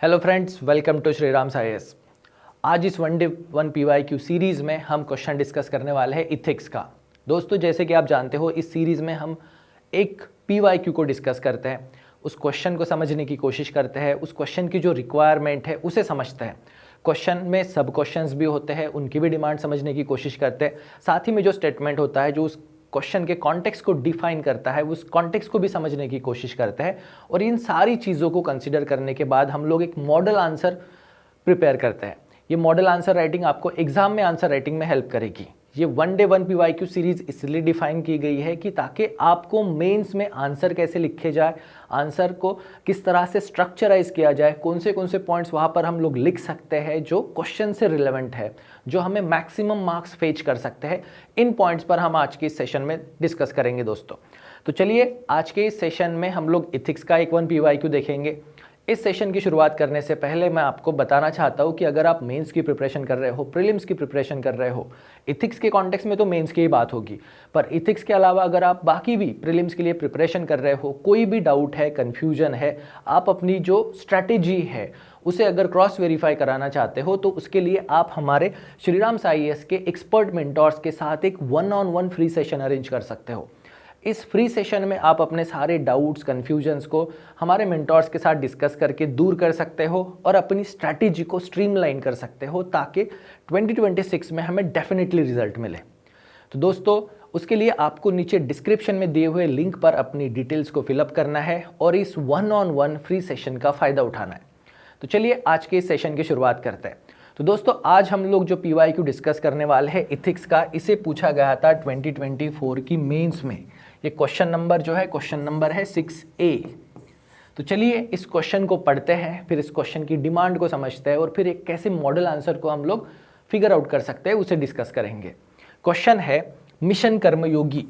Hello friends, welcome to Shriram IAS. आज इस one day one PYQ series में हम क्वेश्चन डिस्कस करने वाले हैं इथिक्स का। दोस्तों, जैसे कि आप जानते हो, इस सीरीज़ में हम एक पीवाईक्यू को डिस्कस करते हैं, उस क्वेश्चन को समझने की कोशिश करते हैं, उस क्वेश्चन की जो रिक्वायरमेंट है उसे समझते हैं। क्वेश्चन में सब क्वेश्चंस भी होते हैं, उनकी भी डिमांड समझने की कोशिश करते हैं। साथ ही में जो स्टेटमेंट होता है जो उस क्वेश्चन के कॉन्टेक्स्ट को डिफाइन करता है, उस कॉन्टेक्स्ट को भी समझने की कोशिश करते हैं। और इन सारी चीज़ों को कंसिडर करने के बाद हम लोग एक मॉडल आंसर प्रिपेयर करते हैं। ये मॉडल आंसर राइटिंग आपको एग्जाम में आंसर राइटिंग में हेल्प करेगी। ये one day one PYQ series इसलिए डिफाइन की गई है कि ताकि आपको मेंस में आंसर कैसे लिखे जाए, आंसर को किस तरह से स्ट्रक्चराइज किया जाए, कौन से पॉइंट्स वहाँ पर हम लोग लिख सकते हैं जो क्वेश्चन से रिलेवेंट है, जो हमें मैक्सिमम मार्क्स फेच कर सकते हैं। इन पॉइंट्स पर हम आज के इस सेशन में डिस्कस करेंगे दोस्तों। तो चलिए, आज के इस सेशन में हम लोग इथिक्स का एक वन पीवाईक्यू देखेंगे। इस सेशन की शुरुआत करने से पहले मैं आपको बताना चाहता हूँ कि अगर आप मेंस की प्रिपरेशन कर रहे हो, प्रीलिम्स की प्रिपरेशन कर रहे हो, इथिक्स के कॉन्टेक्स्ट में तो मेंस की ही बात होगी, पर इथिक्स के अलावा अगर आप बाकी भी प्रीलिम्स के लिए प्रिपरेशन कर रहे हो, कोई भी डाउट है, कन्फ्यूजन है, आप अपनी जो स्ट्रैटेजी है उसे अगर क्रॉस वेरीफाई कराना चाहते हो, तो उसके लिए आप हमारे श्रीराम साईएस के एक्सपर्ट मेंटोर्स के साथ एक वन-ऑन-वन फ्री सेशन अरेंज कर सकते हो। इस फ्री सेशन में आप अपने सारे डाउट्स, कन्फ्यूजन्स को हमारे मेंटोर्स के साथ डिस्कस करके दूर कर सकते हो और अपनी स्ट्रैटेजी को स्ट्रीमलाइन कर सकते हो, ताकि 2026 में हमें डेफिनेटली रिजल्ट मिले। तो दोस्तों, उसके लिए आपको नीचे डिस्क्रिप्शन में दिए हुए लिंक पर अपनी डिटेल्स को फिलअप करना है और इस वन-ऑन-वन फ्री सेशन का फ़ायदा उठाना है। तो चलिए, आज के इस सेशन की शुरुआत करते हैं। तो दोस्तों, आज हम लोग जो पीवाईक्यू डिस्कस करने वाले हैं इथिक्स का, इसे पूछा गया था 2024 की मेंस में। ये क्वेश्चन नंबर जो है, क्वेश्चन नंबर है 6A। तो चलिए, इस क्वेश्चन को पढ़ते हैं, फिर इस क्वेश्चन की डिमांड को समझते हैं और फिर एक कैसे मॉडल आंसर को हम लोग फिगर आउट कर सकते हैं उसे डिस्कस करेंगे। क्वेश्चन है, mission Karmayogi.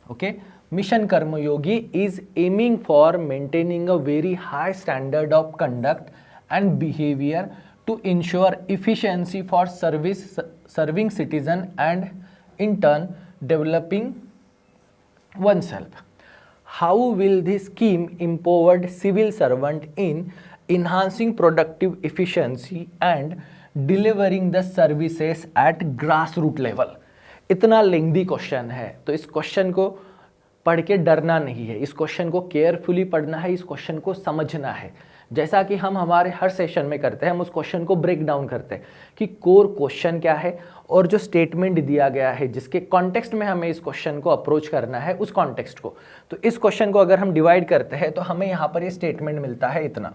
Okay, mission Karmayogi is aiming for maintaining a very high standard of conduct and behaviour to ensure efficiency for serving citizen and in turn developing oneself. How will this scheme empower civil servant in enhancing productive efficiency and delivering the services at grassroots level? इतना lengthy question है, तो इस question को पढ़ के डरना नहीं है, इस क्वेश्चन को केयरफुली पढ़ना है, इस क्वेश्चन को समझना है। जैसा कि हम हमारे हर सेशन में करते हैं, हम उस क्वेश्चन को ब्रेक डाउन करते हैं कि कोर क्वेश्चन क्या है और जो स्टेटमेंट दिया गया है जिसके कॉन्टेक्स्ट में हमें इस क्वेश्चन को अप्रोच करना है, उस कॉन्टेक्स्ट को। तो इस क्वेश्चन को अगर हम डिवाइड करते हैं तो हमें यहाँ पर ये स्टेटमेंट मिलता है इतना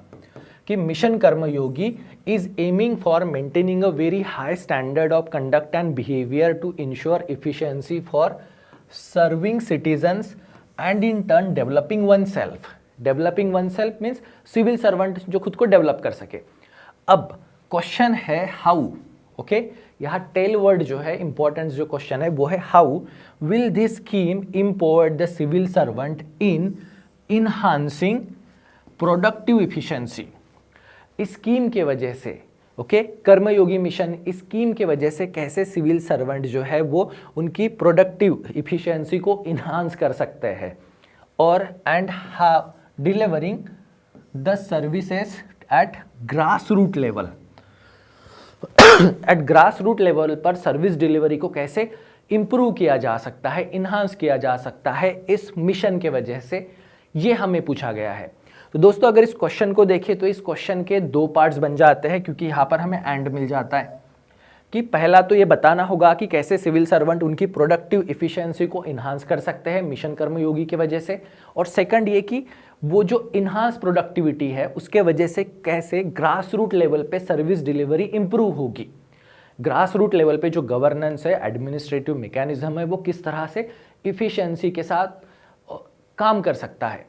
कि mission Karmayogi is aiming for maintaining a very high standard of conduct and behaviour to ensure efficiency for serving citizens and in turn developing oneself. Developing oneself means civil servant जो खुद को develop कर सके। अब question है how. Okay, यहाँ tail word जो है, इंपॉर्टेंस जो क्वेश्चन है वो है how will this scheme empower the civil servant in enhancing productive efficiency. इस स्कीम के वजह से, ओके, कर्मयोगी मिशन, इस स्कीम के वजह से कैसे सिविल सर्वेंट जो है वो उनकी प्रोडक्टिव इफिशिएंसी को इन्हांस कर सकते हैं और and how delivering the services at grass root level. At grass root level पर सर्विस डिलीवरी को कैसे इंप्रूव किया जा सकता है, इन्हांस किया जा सकता है इस मिशन के वजह से, ये हमें पूछा गया है। तो दोस्तों, अगर इस क्वेश्चन को देखें तो इस क्वेश्चन के दो पार्ट्स बन जाते हैं, क्योंकि यहाँ पर हमें एंड मिल जाता है कि पहला तो ये बताना होगा कि कैसे सिविल सर्वेंट उनकी प्रोडक्टिव इफिशिएंसी को इन्हांस कर सकते हैं मिशन कर्मयोगी के वजह से, और सेकंड ये कि वो जो इन्हांस प्रोडक्टिविटी है उसके वजह से कैसे ग्रास रूट लेवल पे सर्विस डिलीवरी इंप्रूव होगी। ग्रास रूट लेवल पे जो गवर्नेंस है, एडमिनिस्ट्रेटिव मैकेनिज्म है, वो किस तरह से इफिशिएंसी के साथ काम कर सकता है।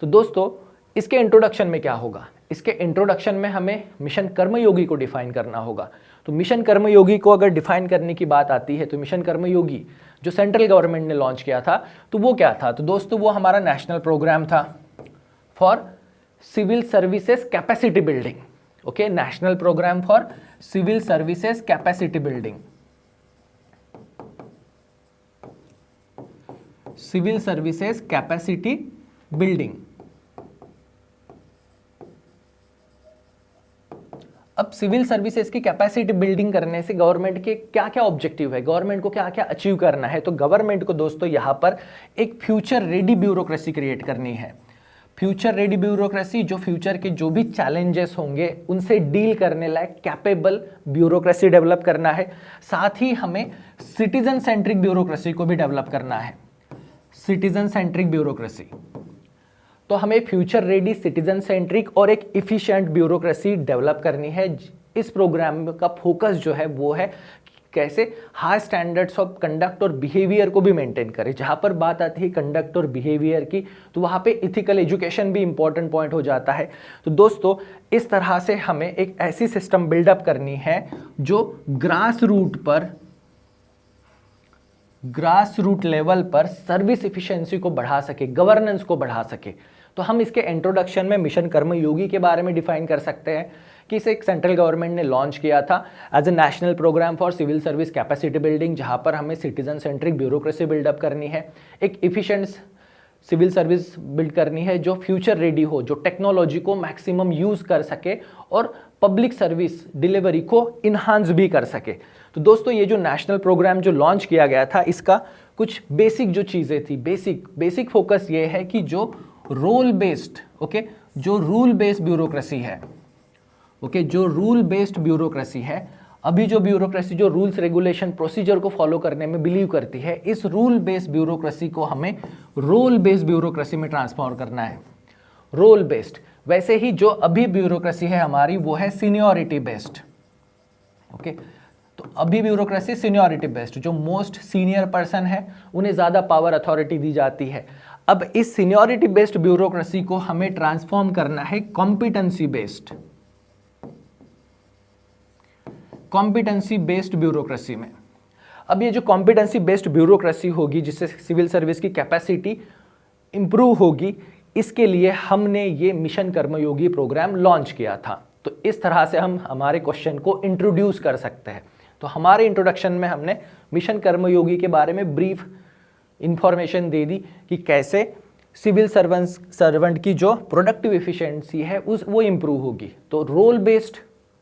तो दोस्तों, इसके इंट्रोडक्शन में क्या होगा? इसके इंट्रोडक्शन में हमें मिशन कर्मयोगी को डिफाइन करना होगा। तो मिशन कर्मयोगी को अगर डिफाइन करने की बात आती है तो मिशन कर्मयोगी जो सेंट्रल गवर्नमेंट ने लॉन्च किया था, तो वो क्या था? तो दोस्तों, वो हमारा नेशनल प्रोग्राम था for civil services capacity building. Okay, national programme for civil services capacity building. Civil services capacity building. अब सिविल सर्विसेज की कैपेसिटी बिल्डिंग करने से गवर्नमेंट के क्या क्या ऑब्जेक्टिव है, गवर्नमेंट को क्या क्या अचीव करना है, तो गवर्नमेंट को दोस्तों यहाँ पर एक फ्यूचर रेडी ब्यूरोक्रेसी क्रिएट करनी है। फ्यूचर रेडी ब्यूरोक्रेसी, जो फ्यूचर के जो भी चैलेंजेस होंगे उनसे डील करने लायक कैपेबल ब्यूरोक्रेसी डेवलप करना है। साथ ही हमें सिटीजन सेंट्रिक ब्यूरोक्रेसी को भी डेवलप करना है, सिटीजन सेंट्रिक ब्यूरोक्रेसी। तो हमें फ्यूचर रेडी, सिटीजन सेंट्रिक और एक इफिशिएंट ब्यूरोक्रेसी डेवलप करनी है। इस प्रोग्राम का फोकस जो है वो है कैसे हाई स्टैंडर्ड्स ऑफ कंडक्ट और बिहेवियर को भी मेंटेन करें। जहाँ पर बात आती है कंडक्ट और बिहेवियर की, तो वहाँ पे इथिकल एजुकेशन भी इंपॉर्टेंट पॉइंट हो जाता है। तो दोस्तों इस तरह से हमें एक ऐसी सिस्टम बिल्डअप करनी है जो ग्रास रूट लेवल पर सर्विस इफिशिएंसी को बढ़ा सके, गवर्नेंस को बढ़ा सके। तो हम इसके इंट्रोडक्शन में मिशन कर्मयोगी के बारे में डिफाइन कर सकते हैं कि इसे एक सेंट्रल गवर्नमेंट ने लॉन्च किया था as a national programme for civil service capacity building, जहां पर हमें सिटीजन सेंट्रिक ब्यूरोक्रेसी बिल्डअप करनी है, एक इफिशिएंट सिविल सर्विस बिल्ड करनी है जो फ्यूचर रेडी हो, जो टेक्नोलॉजी को मैक्सिमम यूज कर सके और पब्लिक सर्विस डिलीवरी को इन्हांस भी कर सके। तो दोस्तों ये जो नेशनल प्रोग्राम जो लॉन्च किया गया था, इसका कुछ बेसिक जो चीज़ें थी, बेसिक फोकस ये है कि जो रोल बेस्ड जो रूल बेस्ड ब्यूरोक्रेसी है, जो रूल बेस्ड ब्यूरोक्रेसी है, अभी जो ब्यूरोक्रेसी जो रूल्स रेगुलेशन प्रोसीजर को फॉलो करने में बिलीव करती है, इस रूल बेस्ड ब्यूरोक्रेसी को हमें रोल बेस्ड ब्यूरोक्रेसी में ट्रांसफॉर्म करना है, रोल बेस्ड। वैसे ही जो अभी ब्यूरोक्रेसी है हमारी वो है सीनियरिटी बेस्ड। तो अभी ब्यूरोक्रेसी सीनियरिटी बेस्ड, जो मोस्ट सीनियर पर्सन है उन्हें ज़्यादा पावर अथॉरिटी दी जाती है। अब इस सीनियरिटी बेस्ड ब्यूरोक्रेसी को हमें ट्रांसफॉर्म करना है कॉम्पिटेंसी बेस्ड ब्यूरोक्रेसी में। अब ये जो कॉम्पिटेंसी बेस्ड ब्यूरोक्रेसी होगी जिससे सिविल सर्विस की कैपेसिटी इंप्रूव होगी, इसके लिए हमने ये मिशन कर्मयोगी प्रोग्राम लॉन्च किया था। तो इस तरह से हम हमारे क्वेश्चन को इंट्रोड्यूस कर सकते हैं। तो हमारे इंट्रोडक्शन में हमने मिशन कर्मयोगी के बारे में ब्रीफ इंफॉर्मेशन दे दी कि कैसे सिविल सर्वेंट की जो प्रोडक्टिव एफिशिएंसी है वो इम्प्रूव होगी। तो रोल बेस्ड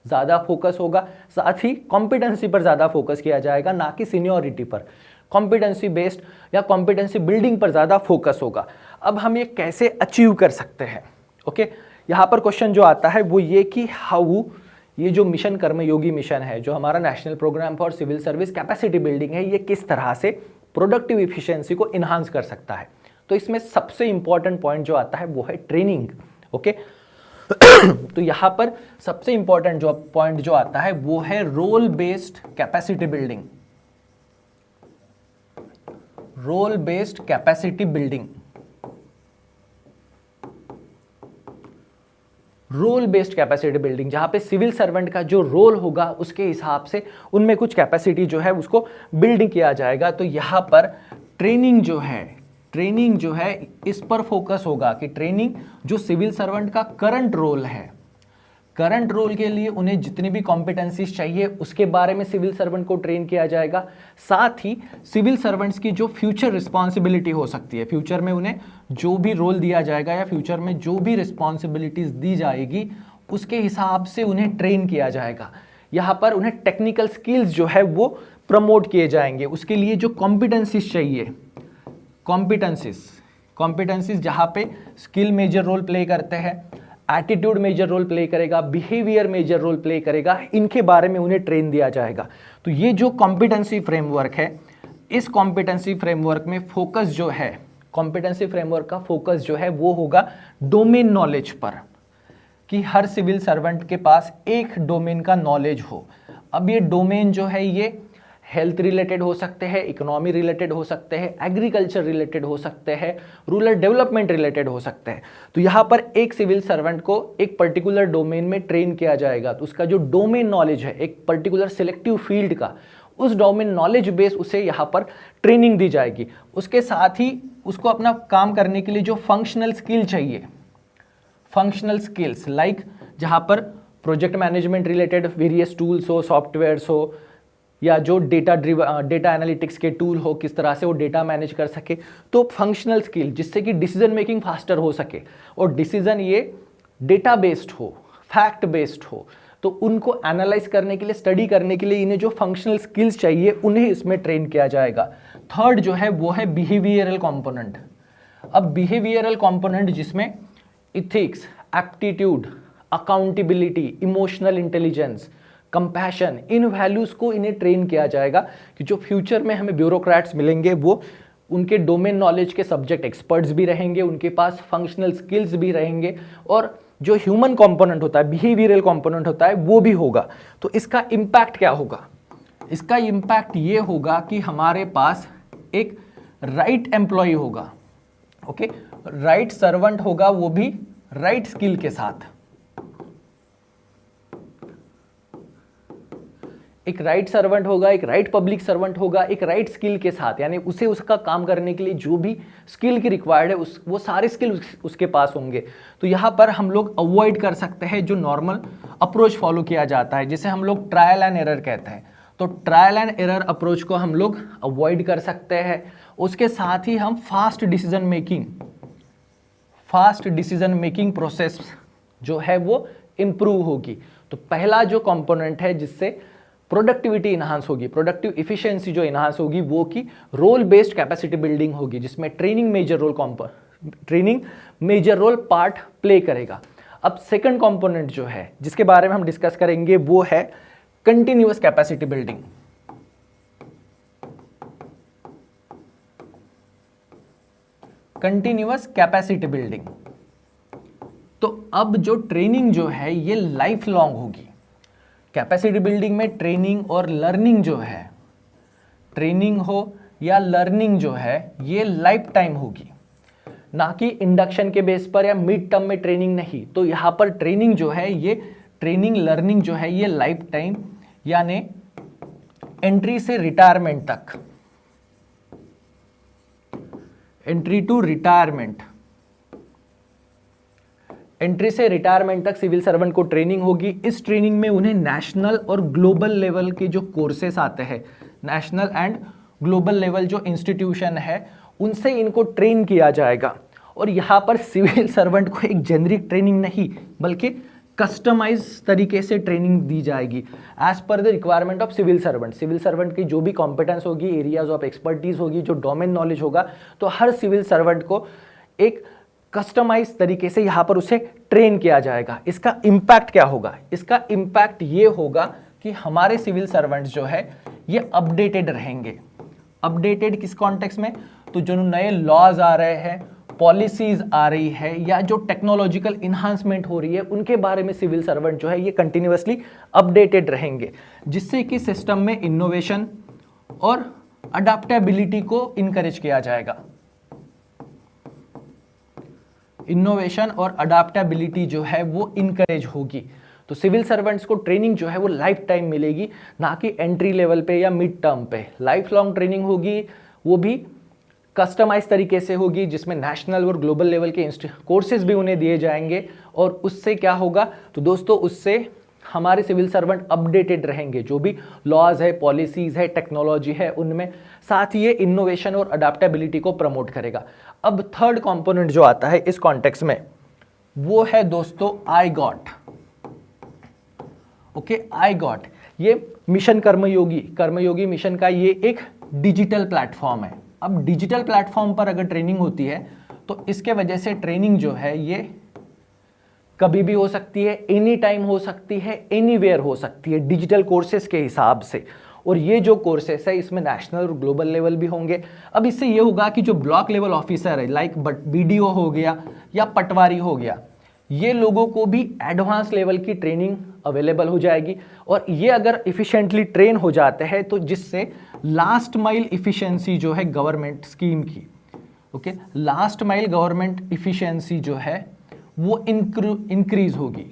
ज़्यादा फोकस होगा, साथ ही कॉम्पिटेंसी पर ज़्यादा फोकस किया जाएगा, ना कि सीनियरिटी पर। कॉम्पिटेंसी बेस्ड या कॉम्पिटेंसी बिल्डिंग पर ज़्यादा फोकस होगा। अब हम ये कैसे अचीव कर सकते हैं? यहाँ पर क्वेश्चन जो आता है वो ये कि हाउ ये जो मिशन कर्मयोगी मिशन है, जो हमारा national programme for civil service capacity building है, ये किस तरह से प्रोडक्टिव इफिशिएंसी को इन्हांस कर सकता है। तो इसमें सबसे इंपॉर्टेंट पॉइंट जो आता है वो है ट्रेनिंग। तो यहाँ पर सबसे इंपॉर्टेंट जो पॉइंट जो आता है वो है role based capacity building. Role based capacity building, role based capacity building, जहां पे सिविल सर्वेंट का जो रोल होगा उसके हिसाब से उनमें कुछ कैपेसिटी जो है उसको बिल्ड किया जाएगा। तो यहाँ पर ट्रेनिंग जो है इस पर फोकस होगा कि ट्रेनिंग जो सिविल सर्वेंट का करंट रोल है, करंट रोल के लिए उन्हें जितनी भी कॉम्पिटेंसीज चाहिए उसके बारे में सिविल सर्वेंट को ट्रेन किया जाएगा। साथ ही सिविल सर्वेंट्स की जो फ्यूचर रिस्पॉन्सिबिलिटी हो सकती है, फ्यूचर में उन्हें जो भी रोल दिया जाएगा या फ्यूचर में जो भी रिस्पॉन्सिबिलिटीज दी जाएगी उसके हिसाब से उन्हें ट्रेन किया जाएगा। यहाँ पर उन्हें टेक्निकल स्किल्स जो है वो प्रमोट किए जाएंगे। उसके लिए जो कॉम्पिटेंसीज चाहिए, कॉम्पिटेंसीज जहाँ पे स्किल मेजर रोल प्ले करते हैं, एटीट्यूड मेजर रोल प्ले करेगा, बिहेवियर मेजर रोल प्ले करेगा, इनके बारे में उन्हें ट्रेन दिया जाएगा। तो ये जो कॉम्पिटेंसी फ्रेमवर्क है, इस कॉम्पिटेंसी फ्रेमवर्क में फोकस जो है, कॉम्पिटेंसी फ्रेमवर्क का फोकस जो है वो होगा डोमेन नॉलेज पर, कि हर सिविल सर्वेंट के पास एक डोमेन का नॉलेज हो। अब ये डोमेन जो है ये हेल्थ रिलेटेड हो सकते हैं, इकोनॉमी रिलेटेड हो सकते हैं, एग्रीकल्चर रिलेटेड हो सकते हैं, रूरल डेवलपमेंट रिलेटेड हो सकते हैं। तो यहाँ पर एक सिविल सर्वेंट को एक पर्टिकुलर डोमेन में ट्रेन किया जाएगा। तो उसका जो डोमेन नॉलेज है एक पर्टिकुलर सिलेक्टिव फील्ड का, उस डोमेन नॉलेज बेस उसे यहाँ पर ट्रेनिंग दी जाएगी। उसके साथ ही उसको अपना काम करने के लिए जो फंक्शनल स्किल चाहिए, फंक्शनल स्किल्स लाइक जहाँ पर project management related various tools हो, सॉफ्टवेयर्स हो, या जो डेटा एनालिटिक्स के टूल हो, किस तरह से वो डेटा मैनेज कर सके। तो फंक्शनल स्किल जिससे कि डिसीजन मेकिंग फास्टर हो सके और डिसीजन ये डेटा बेस्ड हो, फैक्ट बेस्ड हो, तो उनको एनालाइज करने के लिए, स्टडी करने के लिए इन्हें जो फंक्शनल स्किल्स चाहिए उन्हें इसमें ट्रेन किया जाएगा। थर्ड जो है वो है बिहेवियरल कंपोनेंट। अब बिहेवियरल कंपोनेंट जिसमें ethics, aptitude, accountability, emotional intelligence, compassion, इन वैल्यूज को इन्हें ट्रेन किया जाएगा कि जो फ्यूचर में हमें ब्यूरोक्रेट्स मिलेंगे वो उनके डोमेन नॉलेज के सब्जेक्ट एक्सपर्ट्स भी रहेंगे, उनके पास फंक्शनल स्किल्स भी रहेंगे, और जो ह्यूमन कंपोनेंट होता है, बिहेवियरल कंपोनेंट होता है, वो भी होगा। तो इसका इम्पैक्ट क्या होगा? इसका इम्पैक्ट ये होगा कि हमारे पास एक राइट एम्प्लॉय होगा, ओके, राइट सर्वेंट होगा, वो भी राइट स्किल के साथ। एक राइट सर्वेंट होगा, एक राइट पब्लिक सर्वेंट होगा, एक राइट स्किल के साथ, यानी उसे उसका काम करने के लिए जो भी स्किल की रिक्वायर्ड है वो सारे स्किल उसके पास होंगे। तो यहाँ पर हम लोग अवॉइड कर सकते हैं जो नॉर्मल अप्रोच फॉलो किया जाता है, जिसे हम लोग ट्रायल एंड एरर कहते हैं। तो ट्रायल एंड एरर अप्रोच को हम लोग अवॉइड कर सकते हैं। उसके साथ ही हम फास्ट डिसीजन मेकिंग प्रोसेस जो है वो इम्प्रूव होगी। तो पहला जो कंपोनेंट है जिससे प्रोडक्टिविटी इन्हांस होगी, प्रोडक्टिव इफिशियंसी जो इन्हांस होगी, वो की रोल बेस्ड कैपेसिटी बिल्डिंग होगी, जिसमें training major role part play करेगा। अब सेकंड कंपोनेंट जो है जिसके बारे में हम डिस्कस करेंगे वो है continuous capacity building. Continuous capacity building. तो अब जो ट्रेनिंग जो है ये लाइफ लॉन्ग होगी। कैपेसिटी बिल्डिंग में ट्रेनिंग और लर्निंग जो है, ट्रेनिंग हो या लर्निंग जो है ये लाइफ टाइम होगी, ना कि इंडक्शन के बेस पर या मिड टर्म में ट्रेनिंग नहीं। तो यहाँ पर ट्रेनिंग जो है ये ट्रेनिंग लर्निंग जो है ये लाइफ टाइम, यानी एंट्री से रिटायरमेंट तक, एंट्री टू रिटायरमेंट, एंट्री से रिटायरमेंट तक सिविल सर्वेंट को ट्रेनिंग होगी। इस ट्रेनिंग में उन्हें नेशनल और ग्लोबल लेवल के जो कोर्सेस आते हैं, नेशनल एंड ग्लोबल लेवल जो इंस्टीट्यूशन है उनसे इनको ट्रेन किया जाएगा। और यहाँ पर सिविल सर्वेंट को एक जेनरिक ट्रेनिंग नहीं बल्कि कस्टमाइज तरीके से ट्रेनिंग दी जाएगी as per the requirement of civil servant. Civil servant की जो भी कॉम्पिटेंस होगी, एरियाज ऑफ एक्सपर्टीज होगी, जो डोमेन नॉलेज होगा, तो हर सिविल सर्वेंट को एक कस्टमाइज तरीके से यहाँ पर उसे ट्रेन किया जाएगा। इसका इम्पैक्ट क्या होगा? इसका इम्पैक्ट ये होगा कि हमारे सिविल सर्वेंट्स जो है ये अपडेटेड रहेंगे। अपडेटेड किस कॉन्टेक्स्ट में? तो जो नए लॉज आ रहे हैं, पॉलिसीज आ रही है, या जो टेक्नोलॉजिकल इन्हांसमेंट हो रही है, उनके बारे में सिविल सर्वेंट जो है ये कंटिन्यूअसली अपडेटेड रहेंगे, जिससे कि सिस्टम में इनोवेशन और अडैप्टेबिलिटी को इनकरेज किया जाएगा। इनोवेशन और अडैप्टेबिलिटी जो है वो इनकरेज होगी। तो सिविल सर्वेंट्स को ट्रेनिंग जो है वो लाइफ टाइम मिलेगी, ना कि एंट्री लेवल पे या मिड टर्म पे। लाइफ लॉन्ग ट्रेनिंग होगी, वो भी कस्टमाइज तरीके से होगी, जिसमें नेशनल और ग्लोबल लेवल के कोर्सेज भी उन्हें दिए जाएंगे। और उससे क्या होगा? तो दोस्तों उससे हमारे सिविल सर्वेंट अपडेटेड रहेंगे, जो भी लॉज है, पॉलिसीज है, टेक्नोलॉजी है उनमें। साथ ही ये इनोवेशन और अडैप्टेबिलिटी को प्रमोट करेगा। अब थर्ड कंपोनेंट जो आता है इस कॉन्टेक्स्ट में वो है दोस्तों I got. Okay, I got ये मिशन कर्मयोगी मिशन का ये एक डिजिटल प्लेटफॉर्म है। अब डिजिटल प्लेटफॉर्म पर अगर ट्रेनिंग होती है तो इसके वजह से ट्रेनिंग जो है ये कभी भी हो सकती है, एनी टाइम हो सकती है, एनीवेयर हो सकती है, डिजिटल कोर्सेज के हिसाब से। और ये जो कोर्सेस है इसमें नेशनल और ग्लोबल लेवल भी होंगे। अब इससे ये होगा कि जो ब्लॉक लेवल ऑफिसर है, लाइक बीडीओ हो गया या पटवारी हो गया, ये लोगों को भी एडवांस लेवल की ट्रेनिंग अवेलेबल हो जाएगी। और ये अगर इफिशिएंटली ट्रेन हो जाते हैं तो जिससे लास्ट माइल इफिशिएंसी जो है गवर्नमेंट स्कीम की, okay, last mile government efficiency जो है वो इंक्रीज होगी।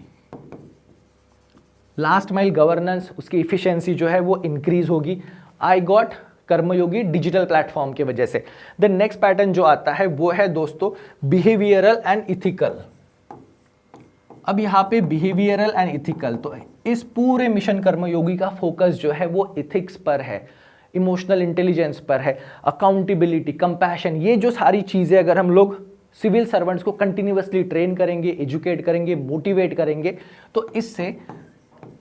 लास्ट माइल गवर्नेंस, उसकी इफिशिएंसी जो है वो इंक्रीज होगी I got Karmayogi digital platform की वजह से। द नेक्स्ट पैटर्न जो आता है वो है दोस्तों बिहेवियरल एंड इथिकल। अब यहाँ पे बिहेवियरल एंड इथिकल, तो इस पूरे मिशन कर्मयोगी का फोकस जो है वो इथिक्स पर है, इमोशनल इंटेलिजेंस पर है, अकाउंटेबिलिटी, कंपैशन। ये जो सारी चीज़ें अगर हम लोग सिविल सर्वेंट्स को कंटिन्यूअसली ट्रेन करेंगे, एजुकेट करेंगे, मोटिवेट करेंगे, तो इससे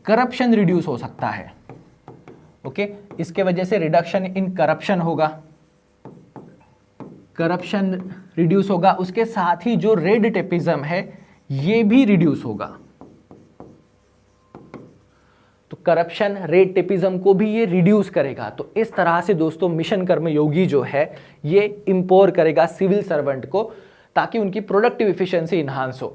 करप्शन रिड्यूस हो सकता है। ओके, इसके वजह से रिडक्शन इन करप्शन होगा, करप्शन रिड्यूस होगा। उसके साथ ही जो रेड टेपिज्म है ये भी रिड्यूस होगा। तो करप्शन, रेड टेपिज्म को भी ये रिड्यूस करेगा। तो इस तरह से दोस्तों मिशन कर्मयोगी जो है ये इंपोर करेगा सिविल सर्वेंट को, ताकि उनकी प्रोडक्टिव एफिशिएंसी इन्हांस हो।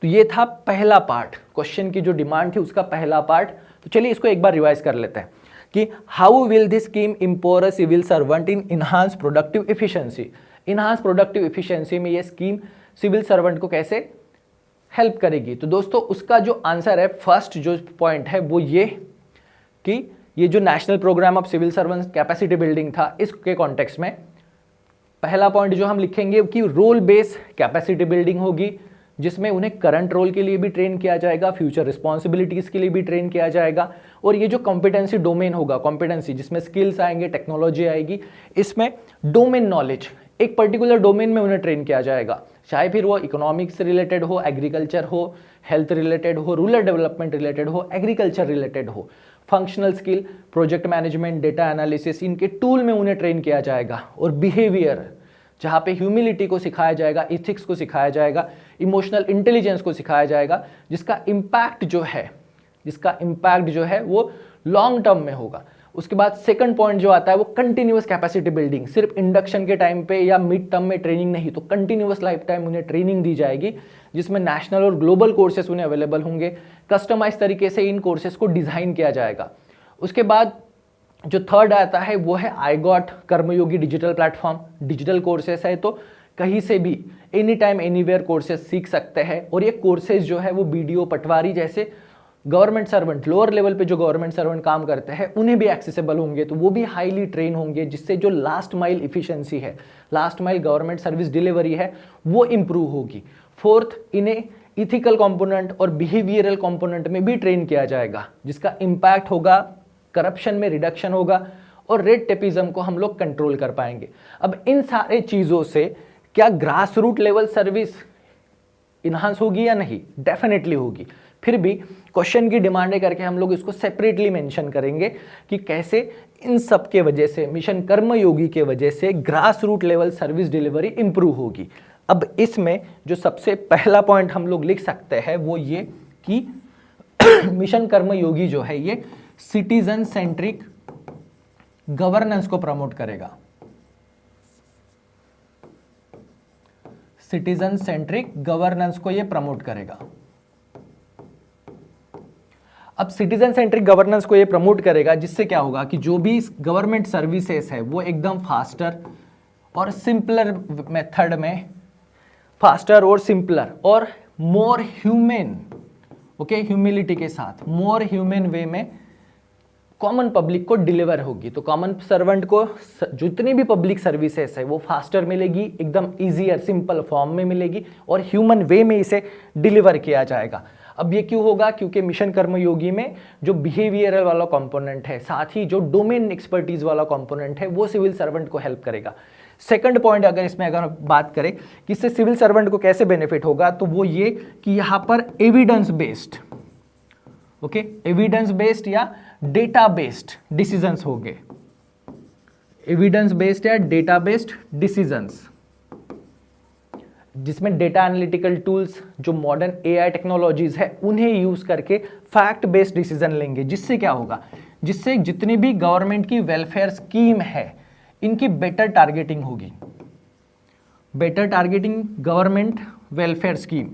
तो ये था पहला पार्ट, क्वेश्चन की जो डिमांड थी उसका पहला पार्ट। तो चलिए इसको एक बार रिवाइज कर लेते हैं कि how will this scheme empower a civil servant in enhance productive efficiency. Enhance productive efficiency में ये स्कीम सिविल सर्वेंट को कैसे हेल्प करेगी। तो दोस्तों उसका जो आंसर है, फर्स्ट जो पॉइंट है वो ये कि ये जो national programme of civil servant capacity building था, इसके कॉन्टेक्स्ट में पहला पॉइंट जो हम लिखेंगे कि रोल बेस कैपेसिटी बिल्डिंग होगी, जिसमें उन्हें करंट रोल के लिए भी ट्रेन किया जाएगा, फ्यूचर रिस्पॉन्सिबिलिटीज के लिए भी ट्रेन किया जाएगा। और ये जो कॉम्पिटेंसी डोमेन होगा, कॉम्पिटेंसी जिसमें स्किल्स आएंगे, टेक्नोलॉजी आएगी, इसमें डोमेन नॉलेज, एक पर्टिकुलर डोमेन में उन्हें ट्रेन किया जाएगा, चाहे फिर वो इकोनॉमिक्स से रिलेटेड हो, एग्रीकल्चर हो, हेल्थ रिलेटेड हो, रूरल डेवलपमेंट रिलेटेड हो, एग्रीकल्चर रिलेटेड हो, functional skill, project management, data analysis, इनके टूल में उन्हें ट्रेन किया जाएगा। और बिहेवियर, जहाँ पे ह्यूमिलिटी को सिखाया जाएगा, इथिक्स को सिखाया जाएगा, इमोशनल इंटेलिजेंस को सिखाया जाएगा, जिसका इम्पैक्ट जो है वो लॉन्ग टर्म में होगा। उसके बाद सेकंड पॉइंट जो आता है वो कंटिन्यूअस कैपेसिटी बिल्डिंग, सिर्फ इंडक्शन के टाइम पे या मिड टर्म में ट्रेनिंग नहीं, तो कंटिन्यूअस लाइफ टाइम उन्हें ट्रेनिंग दी जाएगी, जिसमें नेशनल और ग्लोबल कोर्सेस उन्हें अवेलेबल होंगे। कस्टमाइज तरीके से इन कोर्सेस को डिजाइन किया जाएगा। उसके बाद जो थर्ड आता है वो है I got Karmayogi digital platform. Digital courses है तो कहीं से भी एनी टाइम एनीवेयर कोर्सेस सीख सकते हैं। और ये कोर्सेज जो है वो बीडीओ, पटवारी जैसे गवर्नमेंट सर्वेंट, लोअर लेवल पे जो गवर्नमेंट सर्वेंट काम करते हैं उन्हें भी एक्सेसिबल होंगे, तो वो भी हाईली ट्रेन होंगे, जिससे जो लास्ट माइल इफिशिएंसी है, last mile government service delivery है, वो इंप्रूव होगी। फोर्थ, इन्हें इथिकल कंपोनेंट और बिहेवियरल कंपोनेंट में भी ट्रेन किया जाएगा, जिसका इम्पैक्ट होगा, करप्शन में रिडक्शन होगा और रेड टेपिज्म को हम लोग कंट्रोल कर पाएंगे। अब इन सारे चीज़ों से क्या grass root level service enhance होगी या नहीं? डेफिनेटली होगी। फिर भी क्वेश्चन की डिमांड करके हम लोग इसको सेपरेटली मेंशन करेंगे कि कैसे इन सब के वजह से, मिशन कर्मयोगी के वजह से grass root level service delivery improve होगी। अब इसमें जो सबसे पहला पॉइंट हम लोग लिख सकते हैं वो ये कि मिशन कर्मयोगी जो है ये सिटीजन सेंट्रिक गवर्नेंस को प्रमोट करेगा। सिटीजन सेंट्रिक गवर्नेंस को ये प्रमोट करेगा। अब सिटीजन सेंट्रिक गवर्नेंस को ये प्रमोट करेगा, जिससे क्या होगा कि जो भी गवर्नमेंट सर्विसेज है वो एकदम फास्टर और सिंपलर मेथड में, फास्टर और सिंपलर और मोर ह्यूमन, ओके, ह्यूमिलिटी के साथ मोर ह्यूमन वे में कॉमन पब्लिक को डिलीवर होगी। तो कॉमन सर्वेंट को जितनी भी पब्लिक सर्विसेज है वो फास्टर मिलेगी, एकदम ईजियर सिंपल फॉर्म में मिलेगी और ह्यूमन वे में इसे डिलीवर किया जाएगा। अब ये क्यों होगा? क्योंकि मिशन कर्मयोगी में जो बिहेवियरल वाला कंपोनेंट है, साथ ही जो डोमेन एक्सपर्टीज वाला कंपोनेंट है, वो सिविल सर्वेंट को हेल्प करेगा। सेकंड पॉइंट अगर बात करें कि इससे सिविल सर्वेंट को कैसे बेनिफिट होगा, तो वो ये कि यहाँ पर evidence based, okay, evidence based या डेटा बेस्ड डिसीजंस होंगे। एविडेंस बेस्ड या डेटा बेस्ड डिसीजंस, जिसमें डेटा एनालिटिकल टूल्स, जो मॉडर्न एआई टेक्नोलॉजीज है, उन्हें यूज करके फैक्ट बेस्ड डिसीजन लेंगे। जिससे क्या होगा, जिससे जितनी भी गवर्नमेंट की वेलफेयर स्कीम है इनकी बेटर टारगेटिंग होगी। Better targeting government welfare scheme,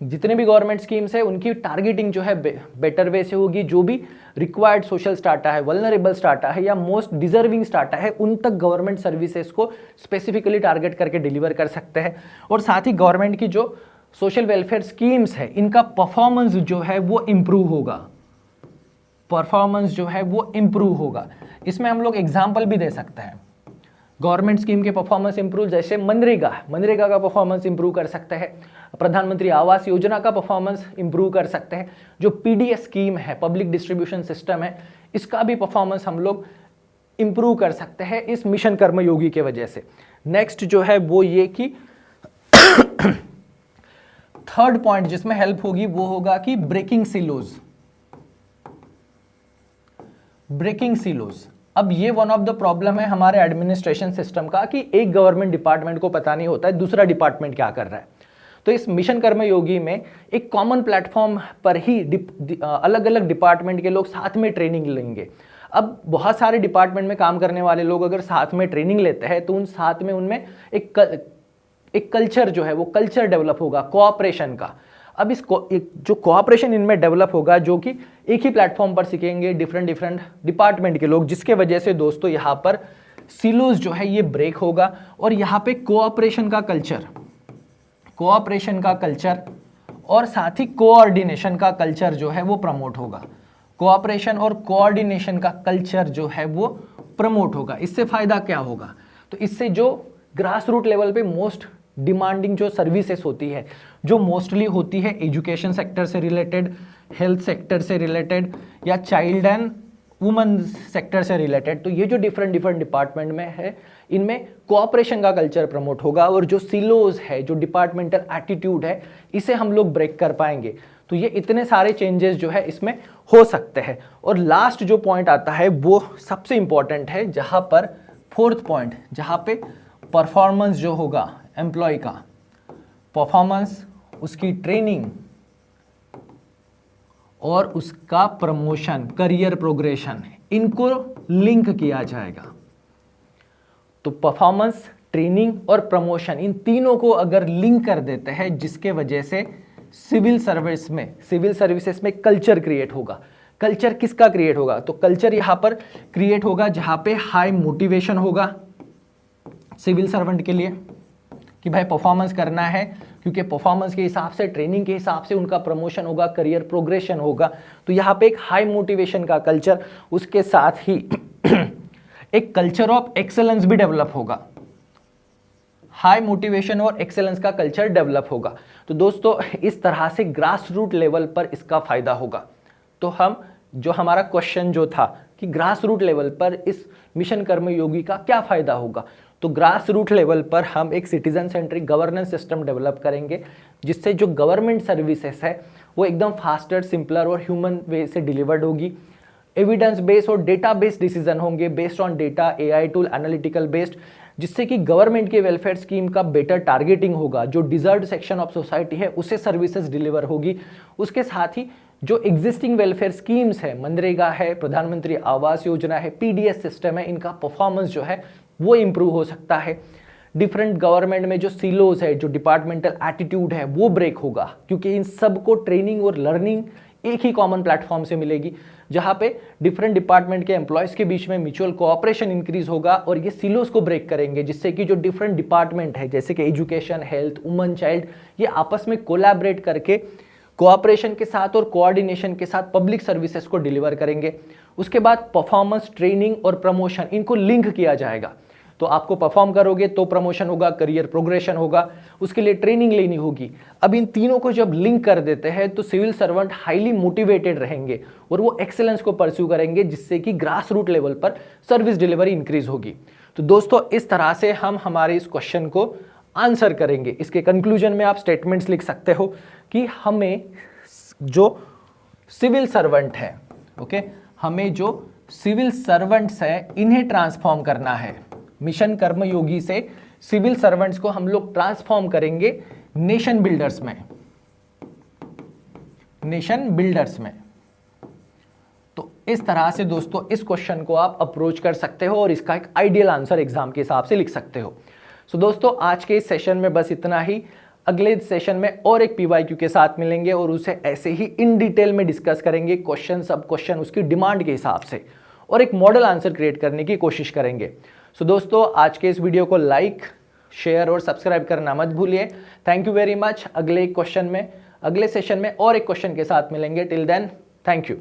जितने भी गवर्नमेंट स्कीम्स है उनकी टारगेटिंग जो है बेटर वे से होगी। जो भी रिक्वायर्ड सोशल स्टाटा है, वल्नरेबल स्टाटा है या मोस्ट डिजर्विंग स्टाटा है, उन तक गवर्नमेंट सर्विसेज को स्पेसिफिकली टारगेट करके डिलीवर कर सकते हैं। और साथ ही गवर्नमेंट की जो सोशल वेलफेयर स्कीम्स है इनका परफॉर्मेंस जो है वो इंप्रूव होगा, परफॉर्मेंस जो है वो इंप्रूव होगा। इसमें हम लोग एग्जाम्पल भी दे सकते हैं गवर्नमेंट स्कीम के परफॉर्मेंस इंप्रूव, जैसे मनरेगा का परफॉर्मेंस इंप्रूव कर सकते हैं, प्रधानमंत्री आवास योजना का परफॉर्मेंस इंप्रूव कर सकते हैं, जो पीडीएस स्कीम है, पब्लिक डिस्ट्रीब्यूशन सिस्टम है, इसका भी परफॉर्मेंस हम लोग इंप्रूव कर सकते हैं इस मिशन कर्मयोगी के वजह से। नेक्स्ट जो है वो ये कि थर्ड पॉइंट जिसमें हेल्प होगी वो होगा कि ब्रेकिंग सिलोज। ब्रेकिंग सिलोज, अब ये वन ऑफ द प्रॉब्लम है हमारे एडमिनिस्ट्रेशन सिस्टम का कि एक गवर्नमेंट डिपार्टमेंट को पता नहीं होता है दूसरा डिपार्टमेंट क्या कर रहा है। तो इस मिशन कर्मयोगी में एक कॉमन प्लेटफॉर्म पर ही अलग अलग डिपार्टमेंट के लोग साथ में ट्रेनिंग लेंगे। अब बहुत सारे डिपार्टमेंट में काम करने वाले लोग अगर साथ में ट्रेनिंग लेते हैं तो उन साथ में उनमें एक कल्चर जो है वो कल्चर डेवलप होगा कोऑपरेशन का। अब जो कोऑपरेशन इनमें डेवलप होगा जो कि एक ही प्लेटफॉर्म पर सीखेंगे डिफरेंट डिपार्टमेंट के लोग, जिसके वजह से दोस्तों यहाँ पर सिलोज जो है ये ब्रेक होगा और यहाँ पे कोऑपरेशन का कल्चर और साथ ही कोऑर्डिनेशन का कल्चर जो है वो प्रमोट होगा। कोऑपरेशन और कोऑर्डिनेशन का कल्चर जो है वो प्रमोट होगा। इससे फायदा क्या होगा? तो इससे जो ग्रास रूट लेवल पे मोस्ट डिमांडिंग जो सर्विसेज होती है, जो मोस्टली होती है एजुकेशन सेक्टर से रिलेटेड, हेल्थ सेक्टर से रिलेटेड या चाइल्ड एंड वुमेन सेक्टर से रिलेटेड, तो ये जो डिफरेंट डिपार्टमेंट में है इनमें कोऑपरेशन का कल्चर प्रमोट होगा और जो सिलोज है, जो डिपार्टमेंटल एटीट्यूड है, इसे हम लोग ब्रेक कर पाएंगे। तो ये इतने सारे चेंजेस जो है इसमें हो सकते हैं। और लास्ट जो पॉइंट आता है वो सबसे इंपॉर्टेंट है, जहां पर फोर्थ पॉइंट, जहां पे परफॉर्मेंस जो होगा एम्प्लॉय का, परफॉर्मेंस, उसकी ट्रेनिंग और उसका प्रमोशन, करियर प्रोग्रेशन, इनको लिंक किया जाएगा। तो परफॉर्मेंस, ट्रेनिंग और प्रमोशन, इन तीनों को अगर लिंक कर देते हैं, जिसके वजह से सिविल सर्विसेज में कल्चर क्रिएट होगा। कल्चर किसका क्रिएट होगा? तो कल्चर यहां पर क्रिएट होगा जहां पे हाई मोटिवेशन होगा सिविल सर्वेंट के लिए कि भाई परफॉर्मेंस करना है, क्योंकि परफॉर्मेंस के हिसाब से, ट्रेनिंग के हिसाब से उनका प्रमोशन होगा, करियर प्रोग्रेशन होगा। तो यहाँ पे एक हाई मोटिवेशन का कल्चर, उसके साथ ही एक कल्चर ऑफ एक्सेलेंस भी डेवलप होगा। हाई मोटिवेशन और एक्सेलेंस का कल्चर डेवलप होगा। तो दोस्तों इस तरह से ग्रास रूट लेवल पर इसका फायदा होगा। तो हम जो हमारा क्वेश्चन जो था कि ग्रास रूट लेवल पर इस मिशन कर्मयोगी का क्या फायदा होगा, तो ग्रास रूट लेवल पर हम एक citizen centric governance system develop करेंगे, जिससे जो गवर्नमेंट सर्विसेज है वो एकदम फास्टर, सिंपलर और ह्यूमन वे से डिलीवर्ड होगी। एविडेंस बेस्ड और डेटा बेस्ड डिसीजन होंगे, based on data, AI tool, analytical based, जिससे कि गवर्नमेंट के वेलफेयर स्कीम का बेटर टारगेटिंग होगा। जो डिजर्व्ड सेक्शन ऑफ सोसाइटी है उसे सर्विसेज डिलीवर होगी। उसके साथ ही जो एग्जिस्टिंग वेलफेयर स्कीम्स है, मनरेगा है, प्रधानमंत्री आवास योजना है, पीडीएस सिस्टम है, इनका परफॉर्मेंस जो है वो इंप्रूव हो सकता है। डिफरेंट गवर्नमेंट में जो सिलोज है, जो डिपार्टमेंटल एटीट्यूड है, वो ब्रेक होगा, क्योंकि इन सबको ट्रेनिंग और लर्निंग एक ही कॉमन प्लेटफॉर्म से मिलेगी, जहां पे डिफरेंट डिपार्टमेंट के एम्प्लॉयज के बीच में म्यूचुअल कोऑपरेशन इंक्रीज होगा और ये सिलोज को ब्रेक करेंगे, जिससे कि जो डिफरेंट डिपार्टमेंट है जैसे कि एजुकेशन, हेल्थ, वुमेन, चाइल्ड, ये आपस में कोलैबोरेट करके कोऑपरेशन के साथ और कोऑर्डिनेशन के साथ पब्लिक सर्विसेज को डिलीवर करेंगे। उसके बाद परफॉर्मेंस, ट्रेनिंग और प्रमोशन, इनको लिंक किया जाएगा। तो आपको परफॉर्म करोगे तो प्रमोशन होगा, करियर प्रोग्रेशन होगा, उसके लिए ट्रेनिंग लेनी होगी। अब इन तीनों को जब लिंक कर देते हैं तो सिविल सर्वेंट हाईली मोटिवेटेड रहेंगे और वो एक्सेलेंस को परस्यू करेंगे, जिससे कि ग्रास रूट लेवल पर सर्विस डिलीवरी इंक्रीज होगी। तो दोस्तों इस तरह से हम हमारे इस क्वेश्चन को आंसर करेंगे। इसके कंक्लूजन में आप स्टेटमेंट्स लिख सकते हो कि हमें जो सिविल सर्वेंट है, ओके, हमें जो सिविल सर्वेंट्स है इन्हें ट्रांसफॉर्म करना है। मिशन कर्मयोगी से सिविल सर्वेंट्स को हम लोग ट्रांसफॉर्म करेंगे नेशन बिल्डर्स में, नेशन बिल्डर्स में। तो इस तरह से दोस्तों इस क्वेश्चन को आप अप्रोच कर सकते हो और इसका एक आइडियल आंसर एग्जाम के हिसाब से लिख सकते हो। सो दोस्तों आज के इस सेशन में बस इतना ही। अगले सेशन में और एक पीवाईक्यू के साथ मिलेंगे और उसे ऐसे ही इन डिटेल में डिस्कस करेंगे, क्वेश्चन सब क्वेश्चन उसकी डिमांड के हिसाब से, और एक मॉडल आंसर क्रिएट करने की कोशिश करेंगे। सो दोस्तों आज के इस वीडियो को लाइक, शेयर और सब्सक्राइब करना मत भूलिए। Thank you very much. अगले सेशन में और एक क्वेश्चन के साथ मिलेंगे। Till then thank you.